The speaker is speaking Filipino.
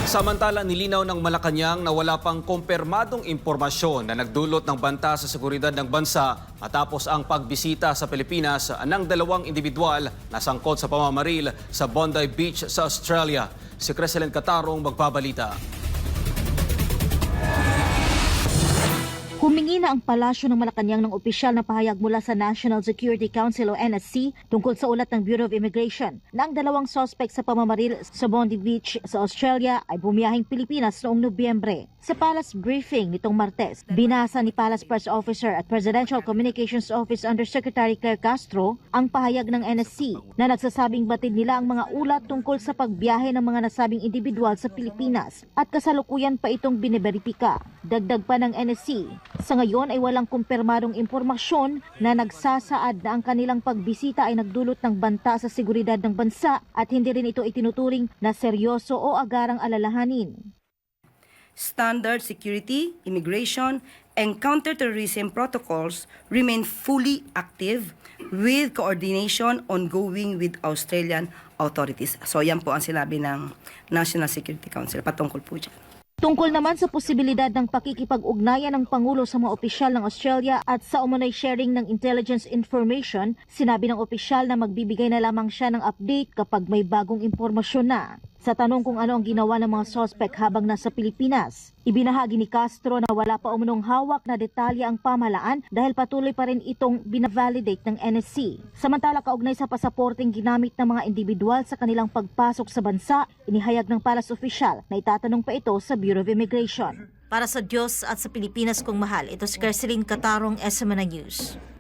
Samantala, nilinaw ng Malacanang na wala pang kumpirmadong impormasyon na nagdulot ng banta sa seguridad ng bansa matapos ang pagbisita sa Pilipinas ng dalawang individual na sangkot sa pamamaril sa Bondi Beach sa Australia. Si Creselyn Catarong magbabalita. Humingi na ang palasyo ng Malacanang ng opisyal na pahayag mula sa National Security Council o NSC tungkol sa ulat ng Bureau of Immigration na ang dalawang suspect sa pamamaril sa Bondi Beach sa Australia ay bumiyahing Pilipinas noong Nobyembre. Sa Palace briefing nitong Martes, binasa ni Palace Press Officer at Presidential Communications Office Undersecretary Claire Castro ang pahayag ng NSC na nagsasabing batid nila ang mga ulat tungkol sa pagbiyahe ng mga nasabing individual sa Pilipinas at kasalukuyan pa itong biniberipika. Dagdag pa ng NSC, sa ngayon ay walang kumpirmadong impormasyon na nagsasaad na ang kanilang pagbisita ay nagdulot ng banta sa seguridad ng bansa at hindi rin ito itinuturing na seryoso o agarang alalahanin. Standard security, immigration, and counterterrorism protocols remain fully active with coordination ongoing with Australian authorities. So yan po ang sinabi ng National Security Council patungkol po dyan. Tungkol naman sa posibilidad ng pakikipag-ugnayan ng Pangulo sa mga opisyal ng Australia at sa umunay sharing ng intelligence information, sinabi ng opisyal na magbibigay na lamang siya ng update kapag may bagong impormasyon na. Sa tanong kung ano ang ginawa ng mga suspect habang nasa Pilipinas, ibinahagi ni Castro na wala pa umunong hawak na detalye ang pamahalaan dahil patuloy pa rin itong binavalidate ng NSC. Samantala, kaugnay sa pasaporteng ginamit ng mga individual sa kanilang pagpasok sa bansa, inihayag ng Palace Official na itatanong pa ito sa Bureau of Immigration. Para sa Diyos at sa Pilipinas kong mahal, ito si Creselyn Catarong, SMNA News.